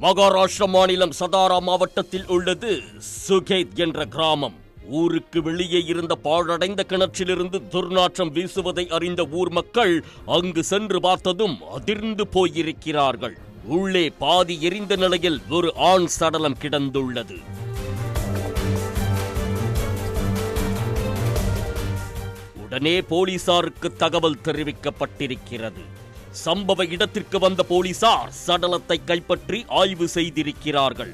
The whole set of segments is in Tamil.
மகாராஷ்டிரா மாநிலம் சதாரா மாவட்டத்தில் உள்ளது சுகேத் என்ற கிராமம். ஊருக்கு வெளியே இருந்த பாழடைந்த கிணற்றிலிருந்து துர்நாற்றம் வீசுவதை அறிந்த ஊர் மக்கள் அங்கு சென்று பார்த்ததும் அதிர்ந்து போயிருக்கிறார்கள். உள்ளே பாதி எரிந்த நிலையில் ஒரு ஆண் சடலம் கிடந்துள்ளது. உடனே போலீசாருக்கு தகவல் தெரிவிக்கப்பட்டிருக்கிறது. சம்பவ இடத்திற்கு வந்த போலீசார் சடலத்தை கைப்பற்றி ஆய்வு செய்திருக்கிறார்கள்.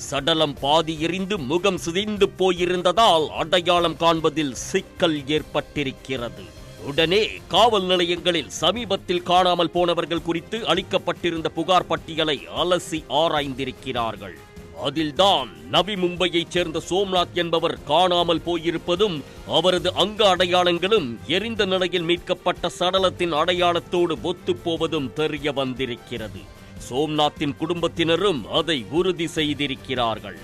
சடலம் பாதி எரிந்து முகம் சிதைந்து போயிருந்ததால் அடையாளம் காண்பதில் சிக்கல் ஏற்பட்டிருக்கிறது. உடனே காவல் நிலையங்களில் சமீபத்தில் காணாமல் போனவர்கள் குறித்து அளிக்கப்பட்டிருந்த புகார் பட்டியலை அலசி ஆராய்ந்திருக்கிறார்கள். அதில்தான் நவி மும்பையைச் சேர்ந்த சோம்நாத் என்பவர் காணாமல் போயிருப்பதும் அவரது அங்க அடையாளங்களும் எரிந்த நிலையில் மீட்கப்பட்ட சடலத்தின் அடையாளத்தோடு ஒத்துப்போவதும் தெரிய வந்திருக்கிறது. சோம்நாத்தின் குடும்பத்தினரும் அதை உறுதி செய்திருக்கிறார்கள்.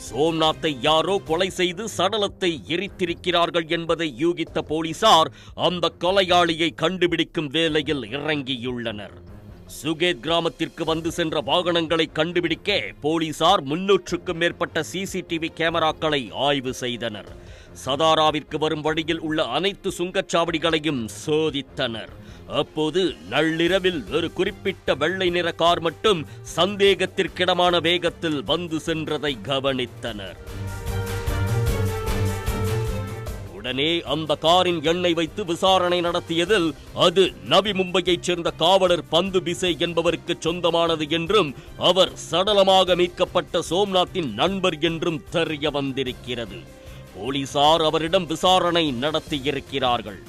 சோம்நாத்தை யாரோ கொலை செய்து சடலத்தை எரித்திருக்கிறார்கள் என்பதை யூகித்த போலீசார் அந்த கொலையாளியை கண்டுபிடிக்கும் வேலையில் இறங்கியுள்ளனர். சுகேத் கிராமத்திற்கு வந்து சென்ற வாகனங்களை கண்டுபிடிக்க போலீசார் 300க்கும் மேற்பட்ட சிசிடிவி கேமராக்களை ஆய்வு செய்தனர். சதாராவிற்கு வரும் வழியில் உள்ள அனைத்து சுங்கச்சாவடிகளையும் சோதித்தனர். அப்போது நள்ளிரவில் ஒரு குறிப்பிட்ட வெள்ளை நிற கார் மட்டும் சந்தேகத்திற்கிடமான வேகத்தில் வந்து சென்றதை கவனித்தனர். உடனே அந்த காரின் எண்ணை வைத்து விசாரணை நடத்தியதில் அது நவி மும்பையைச் சேர்ந்த காவலர் பந்து பிசே என்பவருக்கு சொந்தமானது என்றும் அவர் சடலமாக மீட்கப்பட்ட சோம்நாத்தின் நண்பர் என்றும் தெரிய வந்திருக்கிறது. போலீசார் அவரிடம் விசாரணை நடத்தியிருக்கிறார்கள்.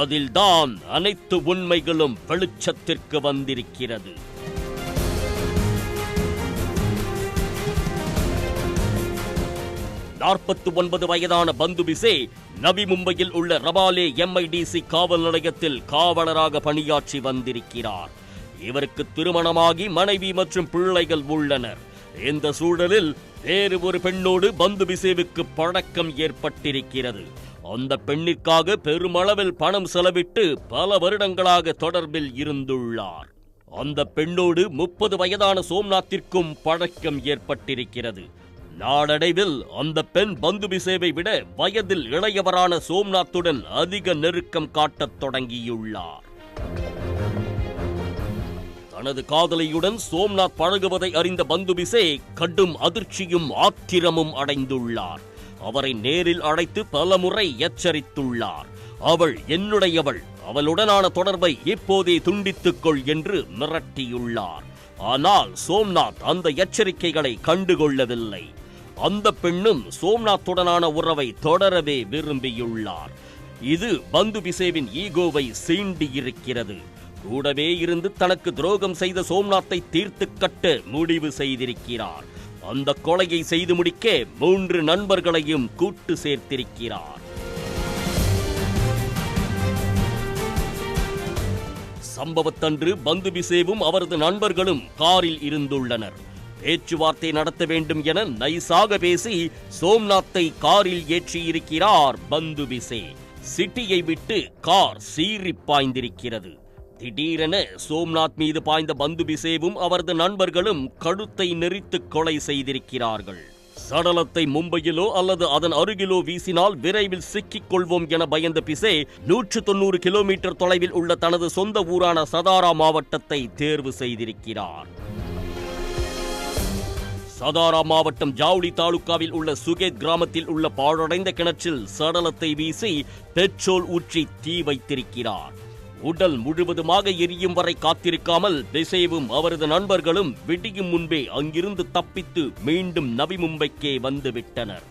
அதில்தான் அனைத்து உண்மைகளும் வெளிச்சத்திற்கு வந்திருக்கிறது. 49 வயதான பந்து பிசே நவி மும்பையில் உள்ள ரபாலே MIDC காவல் நிலையத்தில் காவலராக பணியாற்றி வந்திருக்கிறார். இவருக்கு திருமணமாகி மனைவி மற்றும் பிள்ளைகள் உள்ளனர். இந்த சூழலில் வேறு ஒரு பெண்ணோடு பந்து பிசேவுக்கு பழக்கம் ஏற்பட்டிருக்கிறது. அந்த பெண்ணிற்காக பெருமளவில் பணம் செலவிட்டு பல வருடங்களாக தொடர்பில் இருந்துள்ளார். அந்த பெண்ணோடு 30 வயதான சோம்நாத்திற்கும் பழக்கம் ஏற்பட்டிருக்கிறது. நாளடைவில் அந்த பெண் பந்து பிசேவை விட வயதில் இளையவரான சோம்நாத்துடன் அதிக நெருக்கம் காட்டத் தொடங்கியுள்ளார். தனது காதலியுடன் சோம்நாத் பழகுவதை அறிந்த பந்து பிசே கடும் அதிர்ச்சியும் ஆத்திரமும் அடைந்துள்ளார். அவரை நேரில் அழைத்து பலமுறை எச்சரித்துள்ளார். அவள் என்னுடையவள், அவளுடனான தொடர்பை இப்போதே துண்டித்துக்கொள் என்று மிரட்டியுள்ளார். ஆனால் சோம்நாத் அந்த எச்சரிக்கைகளை கண்டுகொள்ளவில்லை. அந்த பெண்ணும் சோம்நாத்துடனான உறவை தொடரவே விரும்பியுள்ளார். இது பந்து பிசேவின் ஈகோவை சீண்டியிருக்கிறது. கூடவே இருந்து தனக்கு துரோகம் செய்த சோம்நாத்தை தீர்த்து கட்ட முடிவு செய்திருக்கிறார். அந்த கொலையை செய்து முடிக்க 3 நண்பர்களையும் கூட்டு சேர்த்திருக்கிறார். சம்பவத்தன்று பந்து பிசேவும் அவரது நண்பர்களும் காரில் இருந்துள்ளனர். பேச்சுவார்த்தை நடத்த வேண்டும் என நைசாக பேசி சோம்நாத்தை காரில் ஏற்றியிருக்கிறார் பந்து பிசே. சிட்டியை விட்டு கார் சீறி பாய்ந்திருக்கிறது. திடீரென சோம்நாத் மீது பாய்ந்த பந்து பிசேவும் அவரது நண்பர்களும் கழுத்தை நெரித்து கொலை செய்திருக்கிறார்கள். சடலத்தை மும்பையிலோ அல்லது அதன் அருகிலோ வீசினால் விரைவில் சிக்கிக் கொள்வோம் என பயந்த பிசே 190 கிலோமீட்டர் தொலைவில் உள்ள தனது சொந்த ஊரான சதாரா மாவட்டத்தை தேர்வு செய்திருக்கிறார். சதாரா மாவட்டம் ஜாவ்லி தாலுகாவில் உள்ள சுகேத் கிராமத்தில் உள்ள பாழடைந்த கிணற்றில் சடலத்தை வீசி பெட்ரோல் ஊற்றி தீ வைத்திருக்கிறார். உடல் முழுவதுமாக எரியும் வரை காத்திருக்காமல் பிசேவும் அவரது நண்பர்களும் விடியும் முன்பே அங்கிருந்து தப்பித்து மீண்டும் நவி மும்பைக்கே வந்துவிட்டனர்.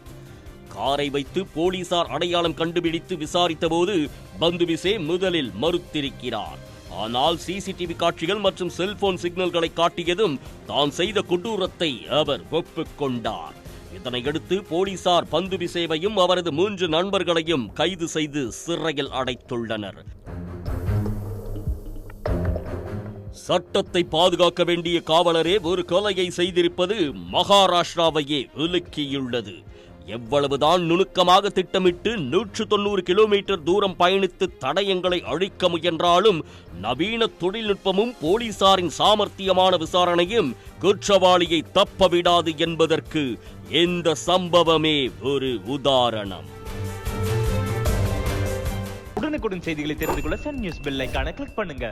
காரை வைத்து போலீசார் அடையாளம் கண்டுபிடித்து விசாரித்தபோது பந்து பிசே முதலில் மறுத்திருக்கிறார். ஆனால் சிசிடிவி காட்சிகள் மற்றும் செல்போன் சிக்னல்களை காட்டியதும் தான் செய்த கொடூரத்தை அவர் ஒப்புக்கொண்டார். இதனையடுத்து போலீசார் பந்து பிசேவையும் அவரது 3 நண்பர்களையும் கைது செய்து சிறையில் அடைத்துள்ளனர். சட்டத்தை பாதுகாக்க வேண்டிய காவலரே ஒரு கொலையை செய்திருப்பது மகாராஷ்டிராவையே உலுக்கியுள்ளது. எவ்வளவுதான் நுணுக்கமாக திட்டமிட்டு 190 கிலோமீட்டர் தூரம் பயணித்து தடயங்களை அழிக்க முயன்றாலும் நவீன தொழில்நுட்பமும் போலீசாரின் சாமர்த்தியமான விசாரணையும் குற்றவாளியை தப்ப விடாது என்பதற்கு இந்த சம்பவமே ஒரு உதாரணம். உடனுக்குடன் செய்திகளை தெரிந்து கொள்ள சன் நியூஸ் பெல் ஐகானை கிளிக் பண்ணுங்க.